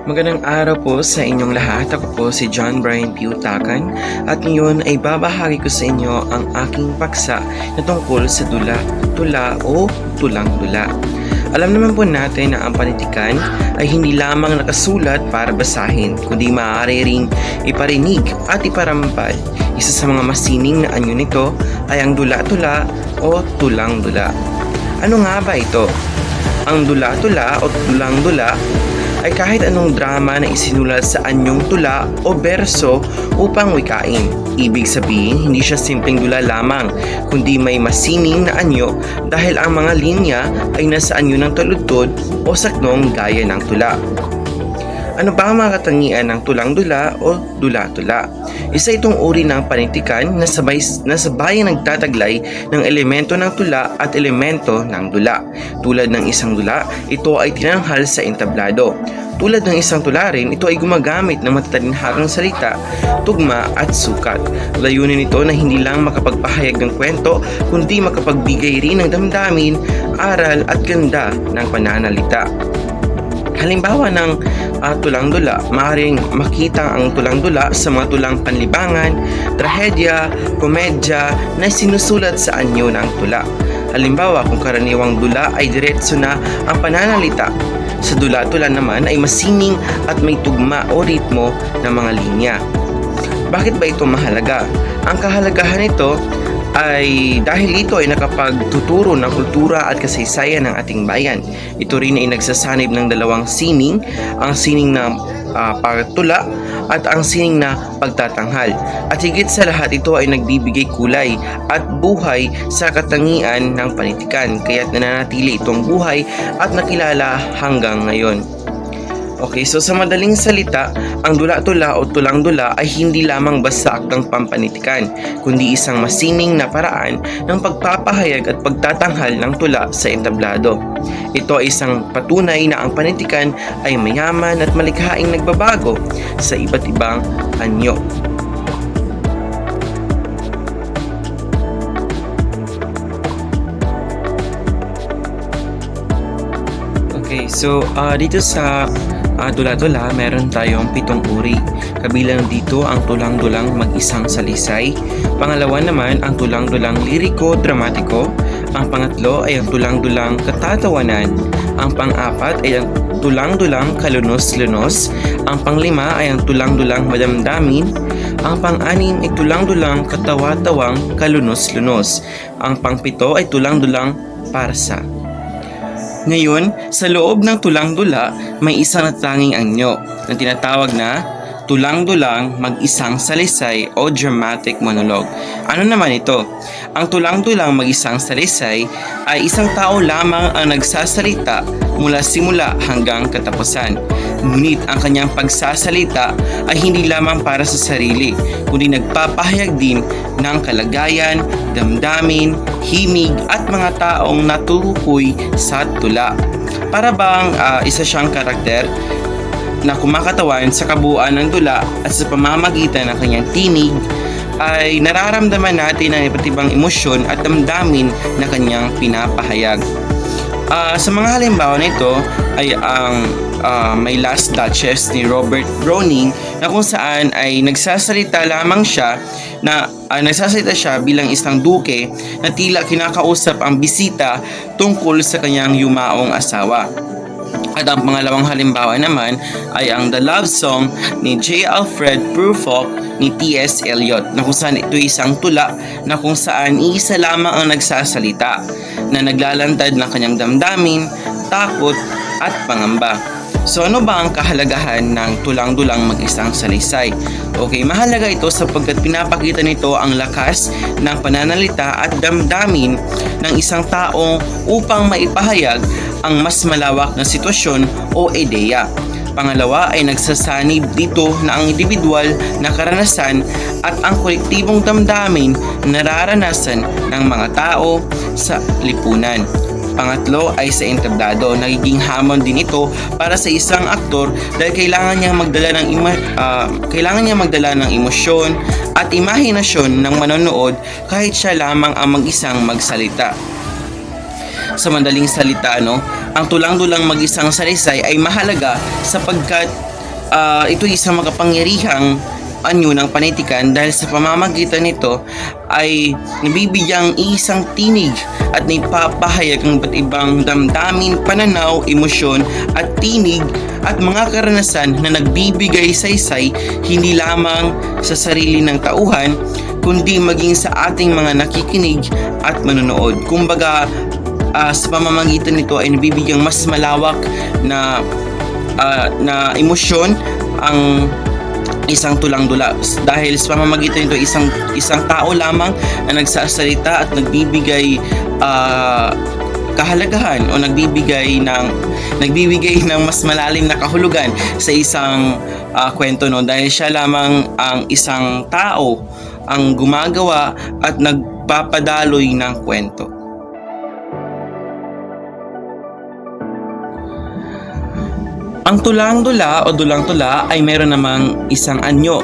Magandang araw po sa inyong lahat. Ako po si John Brian Piutakan at ngayon ay babahagi ko sa inyo ang aking paksa na tungkol sa dula, tula o tulang-dula. Alam naman po natin na ang panitikan ay hindi lamang nakasulat para basahin, kundi maaari ring iparinig at iparampal. Isa sa mga masining na anyo nito ay ang dula-tula o tulang-dula. Ano nga ba ito? Ang dula-tula o tulang-dula ay kahit anong drama na isinulat sa anyong tula o berso upang wikain. Ibig sabihin, hindi siya simpleng dula lamang, kundi may masining na anyo dahil ang mga linya ay nasa anyo ng taludtod o saknong gaya ng tula. Ano ba ang mga katangian ng tulang-dula o dula-tula? Isa itong uri ng panitikan na sabayang nagtataglay ng elemento ng tula at elemento ng dula. Tulad ng isang dula, ito ay tinanghal sa entablado. Tulad ng isang tula rin, ito ay gumagamit ng matatalinhagang salita, tugma at sukat. Layunin nito na hindi lang makapagpahayag ng kwento, kundi makapagbigay rin ng damdamin, aral at ganda ng pananalita. Halimbawa ng tulang-dula, maaaring makita ang tulang-dula sa mga tulang panlibangan, trahedya, komedya na sinusulat sa anyo ng tula. Halimbawa, kung karaniwang dula ay diretso na ang pananalita, sa dula-tula naman ay masining at may tugma o ritmo ng mga linya. Bakit ba ito mahalaga? Ang kahalagahan nito ay dahil ito ay nakapagtuturo ng kultura at kasaysayan ng ating bayan. Ito rin ay nagsasanib ng dalawang sining, ang sining na pagtula at ang sining na pagtatanghal. At higit sa lahat, ito ay nagbibigay kulay at buhay sa katangian ng panitikan, kaya't nananatili itong buhay at nakilala hanggang ngayon. Okay, so sa madaling salita, ang dula-tula o tulang-dula ay hindi lamang basta aktang pampanitikan, kundi isang masining na paraan ng pagpapahayag at pagtatanghal ng tula sa entablado. Ito ay isang patunay na ang panitikan ay mayaman at malikhaing nagbabago sa iba't ibang anyo. Okay, so dito sa dula-dula, meron tayong 7 uri. Kabilang dito ang tulang-dulang mag-isang salisay. Pangalawa naman ang tulang-dulang liriko-dramatiko. Ang pangatlo ay ang tulang-dulang katatawanan. Ang pang-apat ay ang tulang-dulang kalunos-lunos. Ang panglima ay ang tulang-dulang madamdamin. Ang pang-anim ay tulang-dulang katawa-tawang kalunos-lunos. Ang pang-pito ay tulang-dulang parsa. Ngayon, sa loob ng tulang-dula, may isang natanging anyo na tinatawag na tulang-dulang mag-isang salisay o dramatic monologue. Ano naman ito? Ang tulang-dulang mag-isang salisay ay isang tao lamang ang nagsasalita mula simula hanggang katapusan. Ngunit ang kanyang pagsasalita ay hindi lamang para sa sarili, kundi nagpapahayag din ng kalagayan, damdamin, himig at mga taong natutukoy sa tula. Para bang isa siyang karakter na kumakatawan sa kabuuan ng tula at sa pamamagitan ng kanyang tinig ay nararamdaman natin ang iba't ibang emosyon at damdamin na kanyang pinapahayag. Sa mga halimbawa nito ay ang My Last Duchess ni Robert Browning na kung saan ay nagsasalita siya bilang isang duke na tila kinakausap ang bisita tungkol sa kanyang yumaong asawa. At ang pangalawang halimbawa naman ay ang The Love Song ni J. Alfred Prufrock ni T.S. Eliot na kung saan ito isang tula na kung saan iisa lamang ang nagsasalita na naglalantad ng kanyang damdamin, takot at pangamba. So ano ba ang kahalagahan ng tulang-dulang mag-isang salisay? Okay, mahalaga ito sapagkat pinapakita nito ang lakas ng pananalita at damdamin ng isang tao upang maipahayag ang mas malawak na sitwasyon o ideya. Pangalawa ay nagsasanib dito na ang individual na karanasan at ang kolektibong damdamin na nararanasan ng mga tao sa lipunan. Pangatlo ay sa entablado. Nagiging hamon din ito para sa isang aktor dahil kailangan niyang magdala ng emosyon at imahinasyon ng manonood kahit siya lamang ang mag-isang magsalita. Sa madaling salita, ang tulang-dulang mag-isang salisay ay mahalaga sapagkat ito isang makapangyarihang anyo ng panitikan dahil sa pamamagitan nito ay nabibigyang isang tinig at naipapahayag ng iba't ibang damdamin, pananaw, emosyon at tinig at mga karanasan na nagbibigay saysay hindi lamang sa sarili ng tauhan kundi maging sa ating mga nakikinig at manonood. Kumbaga, sa pamamagitan nito ay nabibigyang mas malawak na emosyon ang isang tulang-dula dahil sa pamamagitan nito isang tao lamang na nagsasalita at nagbibigay kahalagahan o nagbibigay ng mas malalim na kahulugan sa isang kwento, no, dahil siya lamang ang isang tao ang gumagawa at nagpapadaloy ng kwento. Ang tulang-dula o dulang-tula ay meron namang isang anyo.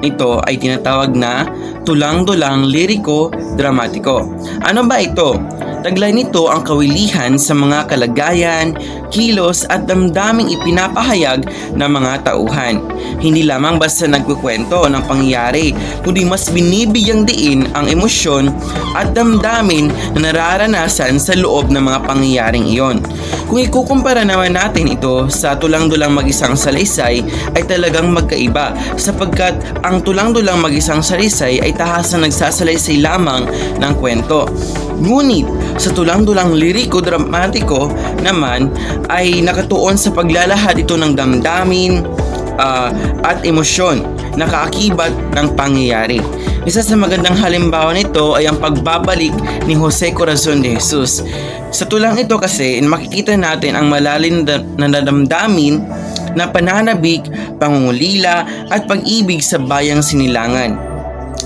Ito ay tinatawag na tulang-dulang liriko-dramatiko. Ano ba ito? Taglay nito ang kawilihan sa mga kalagayan, kilos at damdaming ipinapahayag ng mga tauhan. Hindi lamang basta nagkukwento ng pangyayari, kundi mas binibigyang diin ang emosyon at damdamin na nararanasan sa loob ng mga pangyayaring iyon. Kung ikukumpara naman natin ito sa tulang-dulang mag-isang salaysay ay talagang magkaiba sapagkat ang tulang-dulang mag-isang salaysay ay tahasang nagsasalaysay lamang ng kwento. Ngunit sa tulang-dulang liriko-dramatiko naman ay nakatuon sa paglalahad ito ng damdamin at emosyon na kaakibat ng pangyayari. Isa sa magandang halimbawa nito ay ang pagbabalik ni Jose Corazon de Jesus. Sa tulang ito kasi makikita natin ang malalim na nadamdamin na pananabik, pangungulila at pag-ibig sa bayang sinilangan.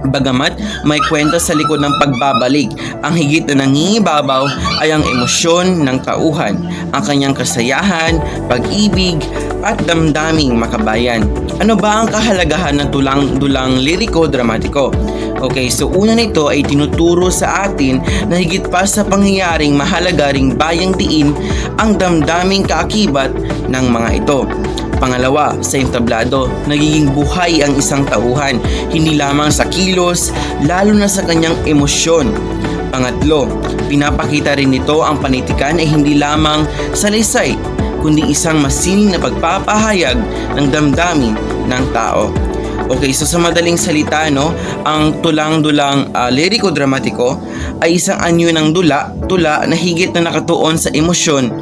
Bagamat may kwento sa likod ng pagbabalik, ang higit na nangingibabaw ay ang emosyon ng tauhan, ang kanyang kasayahan, pag-ibig at damdaming makabayan. Ano ba ang kahalagahan ng tulang-dulang liriko-dramatiko? Okay, so una nito ay tinuturo sa atin na higit pa sa pangyayaring mahalaga ring bayang diin ang damdaming kaakibat ng mga ito. Pangalawa, sa entablado, nagiging buhay ang isang tauhan, hindi lamang sa kilos, lalo na sa kanyang emosyon. Pangatlo, pinapakita rin nito ang panitikan ay hindi lamang salaysay, kundi isang masining na pagpapahayag ng damdamin ng tao. Okay, so sa madaling salita, no, ang tulang-dulang liriko-dramatiko ay isang anyo ng tula na higit na nakatuon sa emosyon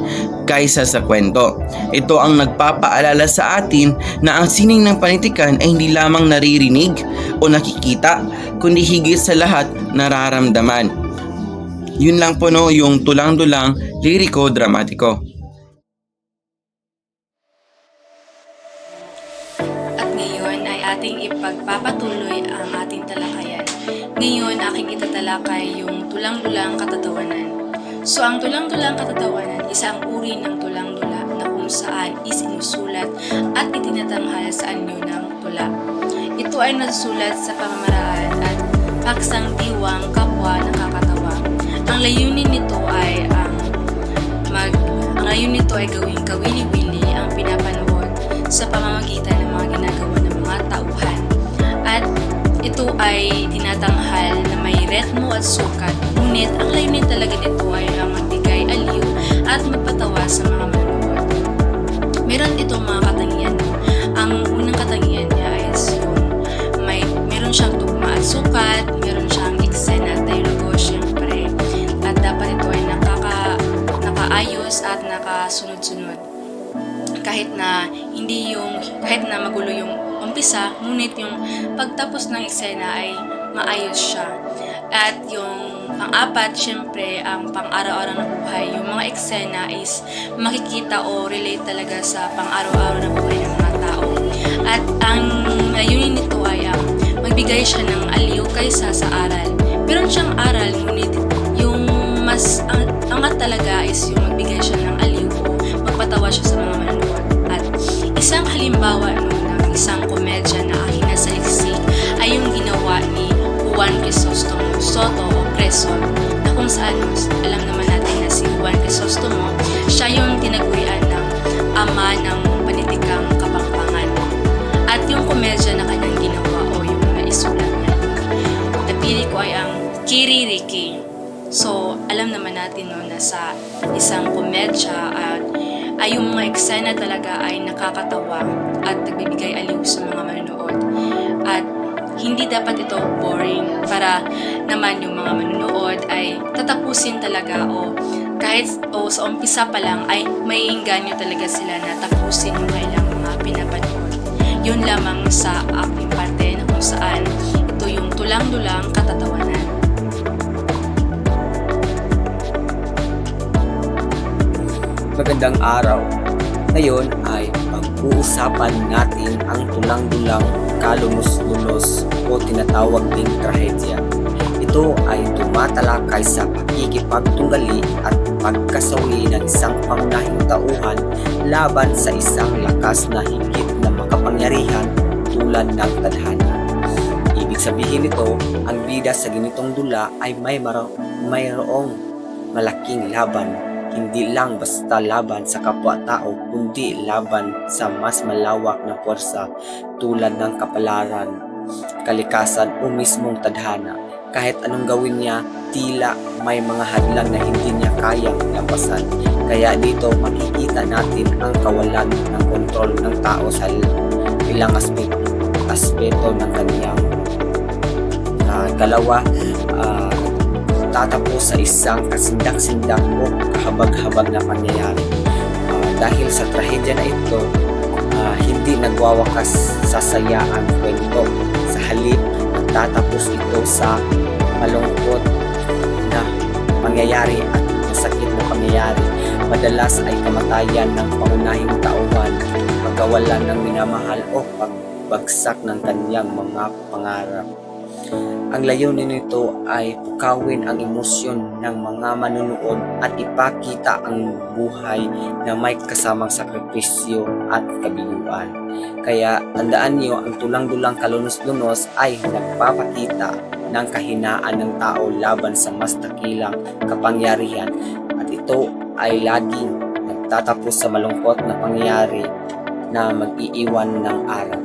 kaysa sa kwento. Ito ang nagpapaalala sa atin na ang sining ng panitikan ay hindi lamang naririnig o nakikita, kundi higit sa lahat nararamdaman. Yun lang po, no, yung tulang-dulang liriko-dramatiko. At ngayon ay ating ipagpapatuloy ang ating talakayan. Ngayon aking itatalakay yung tulang-dulang katatawanan. So ang tulang-dulang katatawanan, isang uri ng tulang-dula na kung saan isinusulat at itinatanghal sa anyo ng tula. Ito ay nasusulat sa pamamaraan at paksang diwang kapwa nakakatawa. Ang layunin nito ay gawing kawili-wili ang pinapanood sa pamamagitan ng mga ginagawa ng mga tauhan. At ito ay tinatanghal na may retmo at sukat, ngunit ang layunin talaga nito ay ang magbigay aliw at magpatawa sa mga manonood. Meron itong mga katangian. Ang unang katangian niya is meron siyang tugma at sukat, meron siyang eksena at dialogo syempre, at dapat ito ay nakaayos at nakasunod-sunod. Kahit na magulo yung umpisa, ngunit yung pagtapos ng eksena ay maayos siya. At yung pang-apat, syempre, ang pang-araw-araw na buhay. Yung mga eksena is makikita o relate talaga sa pang-araw-araw na buhay ng mga tao. At ang layunin nito ay magbigay siya ng aliw kaysa sa aral. Meron siyang aral, ngunit yung mas angat talaga is yung magbigay siya ng aliw o magpatawa siya sa mga manonood. At isang halimbawa ng isang komedya na aking nasaliksi ay yung ginawa ni Juan Crisostomo Soto o Quezon, na kung saan alam naman natin na si Juan Crisostomo, siya yung tinagurian ng ama ng panitikang Kapampangan. komedya na kanyang ginawa o yung naisulat niya. Napili ko ay ang Kiririki. So, alam naman natin no, na sa isang komedya at ay yung mga eksena talaga ay nakakatawa at nagbibigay aliw sa mga manonood. At hindi dapat ito boring para naman yung mga manonood ay tatapusin talaga o kahit sa umpisa pa lang ay may engganyo talaga sila na tapusin yung kailang mga pinapanood. Yun lamang sa aking parte na kung saan ito yung tulang-dulang katatawanan. Magandang araw. Ngayon ay pag-uusapan natin ang tulang-dulang kalunos-lunos o tinatawag ding trahedya. Ito ay tumatalakay sa pakikipagtunggali at pagkasawi ng isang pangunahing tauhan laban sa isang lakas na higit na makapangyarihan tulad ng tadhana. Ibig sabihin nito, ang bida sa ganitong dula ay mayroong malaking laban. Hindi lang basta laban sa kapwa-tao, kundi laban sa mas malawak na puwersa tulad ng kapalaran, kalikasan o mismong tadhana. Kahit anong gawin niya, tila may mga hadlang na hindi niya kayang lampasan. Kaya dito makikita natin ang kawalan ng kontrol ng tao sa ilang aspeto ng kaniyang dalawa. Tatapos sa isang kasindak-sindak o kahabag-habag na pangyayari. Dahil sa trahedya na ito, hindi nagwawakas sa saya ang kwento. Sa halip, tatapos ito sa malungkot na pangyayari at masakit na pangyayari. Madalas ay kamatayan ng pangunahing tauhan, pagkawalan ng minamahal o pagbagsak ng kanyang mga pangarap. Ang layunin nito ay pukawin ang emosyon ng mga manunood at ipakita ang buhay na may kasamang sakripisyo at kabiguan. Kaya tandaan niyo, ang tulang-dulang kalunos-lunos ay nagpapakita ng kahinaan ng tao laban sa mas dakilang kapangyarihan at ito ay laging nagtatapos sa malungkot na pangyayari na mag-iiwan ng aral.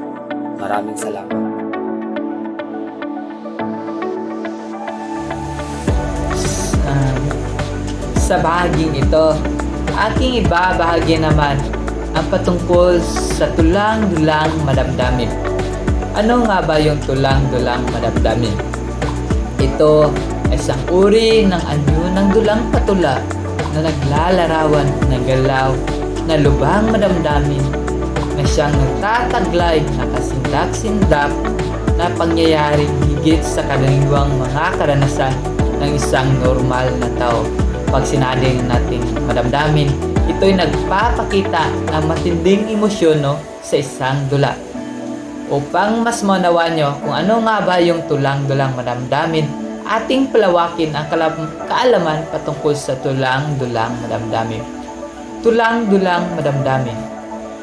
Maraming salamat. Sa bahaging ito, aking ibabahagi naman ang patungkol sa tulang-dulang madamdamin. Ano nga ba yung tulang-dulang madamdamin? Ito ay isang uri ng anyo ng dulang patula na naglalarawan ng galaw na lubhang madamdamin na siyang nagtataglay na kasindak-sindak na pangyayaring higit sa karaniwang mga karanasan ng isang normal na tao. Pag sinabing nating madamdamin, ito'y nagpapakita ng matinding emosyon sa isang dula. Upang mas maunawaan nyo kung ano nga ba yung tulang-dulang madamdamin, ating palawakin ang kaalaman patungkol sa tulang-dulang madamdamin. Tulang-dulang madamdamin,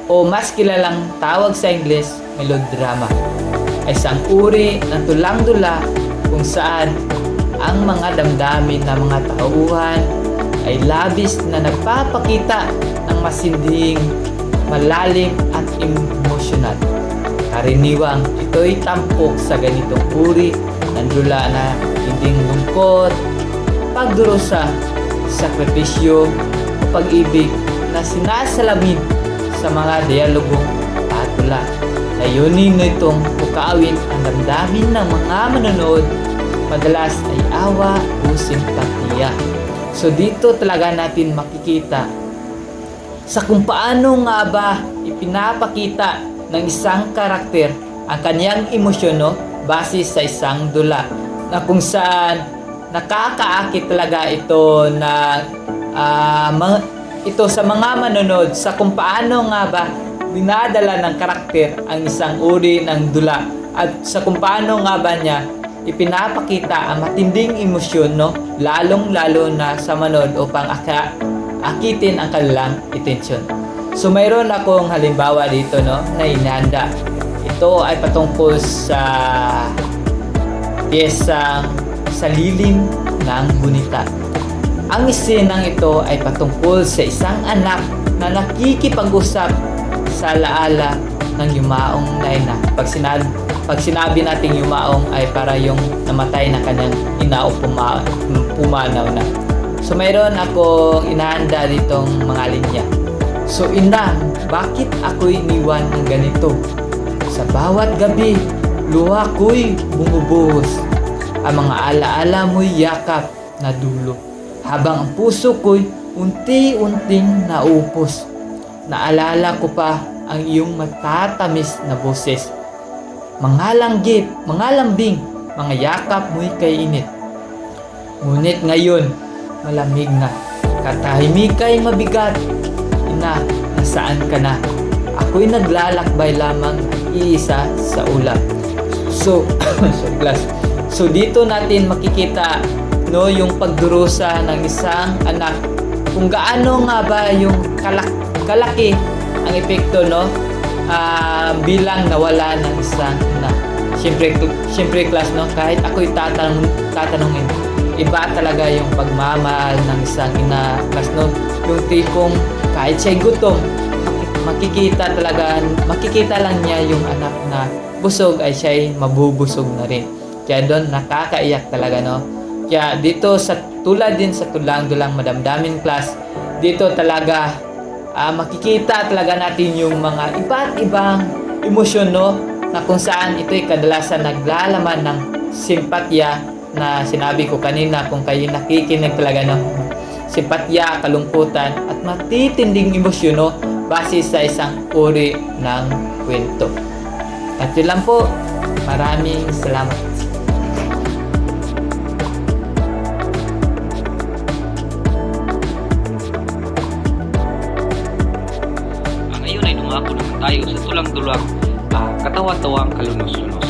o mas kilalang tawag sa Ingles, melodrama, ay isang uri ng tulang-dula kung saan ang mga damdamin ng mga tauhan ay labis na nagpapakita ng masinding, malalim at emosyonal. Karaniwang ito'y tampok sa ganitong uri ng dula na hinding lungkot, pagdurusa, sakripisyo o pag-ibig na sinasalamin sa mga dialogong patula. Layunin nitong pukawin ang damdamin ng mga manonood, madalas ay awa o simpatiya. So dito talaga natin makikita sa kung paano nga ba ipinapakita ng isang karakter ang kanyang emosyon base sa isang dula, na kung saan nakakaakit talaga ito na ito sa mga manonood sa kung paano nga ba dinadala ng karakter ang isang uri ng dula at sa kung paano nga ba niya ipinapakita ang matinding emosyon, lalong-lalo na sa manood upang akitin ang kanilang atensyon. So mayroon akong halimbawa dito na inihanda. Ito ay patungkol sa piyesang Sa Lilim ng Gunita. Ang isenang ito ay patungkol sa isang anak na nakikipag-usap sa alaala ng yumaong na ina. Pag sinabi nating yumaong ay para yung namatay na kanyang ina o pumanaw na. So mayroon akong inahanda ditong mga linya. So ina, bakit ako'y iniwan ng ganito? Sa bawat gabi, luha ko'y bumubuhos. Ang mga alaala mo'y yakap na dulo. Habang ang puso ko'y unti-unting naupos. Naalala ko pa ang iyong matatamis na boses. Mga langgit, mga lambing, mga yakap mo'y kainit. Ngunit ngayon, malamig na. Katahimikay mabigat. Ina, nasaan ka na? Ako'y naglalakbay lamang iisa sa ulap. So, sorry class. So dito natin makikita no yung pagdurusa ng isang anak. Kung gaano nga ba yung kalaki ang epekto no bilang nawala ng isang ina. Siyempre class no, kahit ako'y tatanungin, iba talaga yung pagmamahal ng isang ina class no, yung tipong kahit siya'y gutom, makikita lang niya yung anak na busog ay siya'y mabubusog na rin. Kaya doon nakakaiyak talaga no. Kaya dito sa tulad din sa tulang-dulang madamdamin class, dito talaga makikita talaga natin yung mga iba't ibang emosyon no, na kung saan ito'y kadalasan naglalaman ng simpatya na sinabi ko kanina kung kayo nakikinig talaga no. Simpatya, kalungkutan at matitinding emosyon no, base sa isang uri ng kwento. At yun lang po. Maraming salamat. Ngayon ay dumako naman tayo sa tulang-dulang katawa-tawang kalunos-lunos.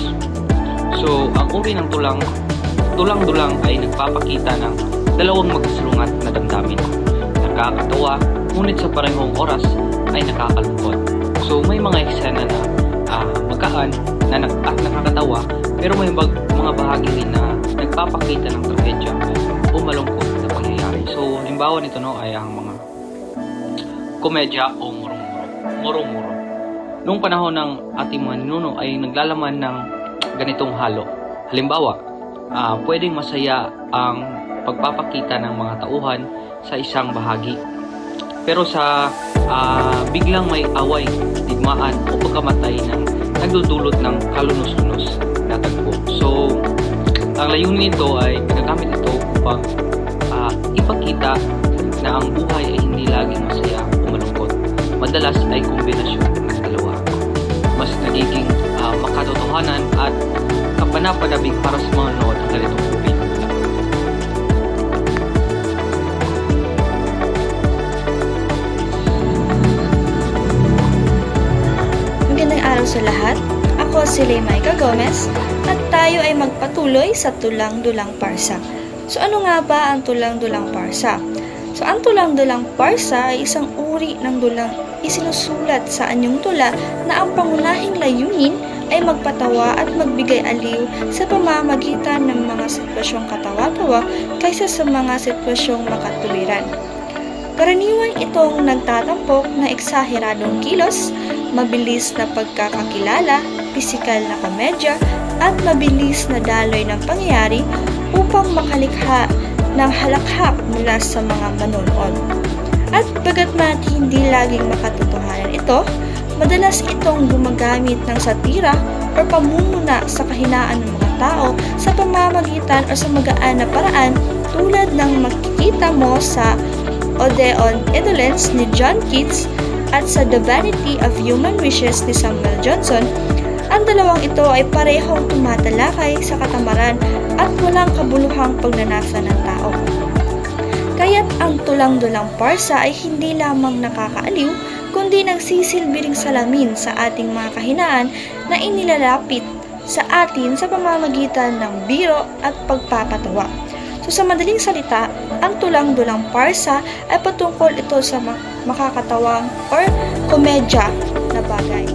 So, ang uri ng tulang-dulang ay nagpapakita ng dalawang magkasalungat na damdamin. Nakakatawa, ngunit sa parehong oras ay nakakalungkot. So, may mga eksena na magkaan na nakakatawa, pero may mga bahagi rin na nagpapakita ng trahedya o malungkot na pangyayari. So, halimbawa nito no, ay ang mga komedya o murong-muro. Noong panahon ng ating mga ninuno ay naglalaman ng ganitong halo. Halimbawa, pwedeng masaya ang pagpapakita ng mga tauhan sa isang bahagi. Pero sa biglang may away, digmaan o pagkamatay ng nagdudulot ng kalunos-lunos na tagpo. So, ang layunin nito ay ginagamit ito upang ipakita na ang buhay ay hindi laging masaya o malungkot. Madalas ay kombinasyon ng dalawa. Mas nagiging makatotohanan at kapanapanabik para sa mga nanood ng ganitong uri. Magandang araw sa lahat. Ako si Leymaika Gomez at tayo ay magpatuloy sa tulang-dulang parsa. So ano nga ba ang tulang-dulang parsa? So ang tulang-dulang parsa ay isang uri ng dulang isinusulat sa anyong tula na ang pangunahing layunin ay magpatawa at magbigay aliw sa pamamagitan ng mga sitwasyong katawa-tawa kaysa sa mga sitwasyong makatuwiran. Karaniwan itong nagtatampok na eksaheradong kilos, mabilis na pagkakakilala, pisikal na komedya, at mabilis na daloy ng pangyayari upang makalikha ng halakhak mula sa mga manonood. At bagamat hindi laging makatotohanan ito, madalas itong gumagamit ng satira o pamumuna sa kahinaan ng mga tao sa pamamagitan o sa magaan na paraan tulad ng makikita mo sa Odeon Indolence ni John Keats at sa The Vanity of Human Wishes ni Samuel Johnson. Ang dalawang ito ay parehong tumatalakay sa katamaran at walang kabuluhang pagnanasa ng tao. Kaya't ang tulang-dulang parsa ay hindi lamang nakakaaliw, kundi nagsisilbi ring salamin sa ating mga kahinaan na inilalapit sa atin sa pamamagitan ng biro at pagpapatawa. So sa madaling salita, ang tulang-dulang parsa ay patungkol ito sa makakatawang or komedya na bagay.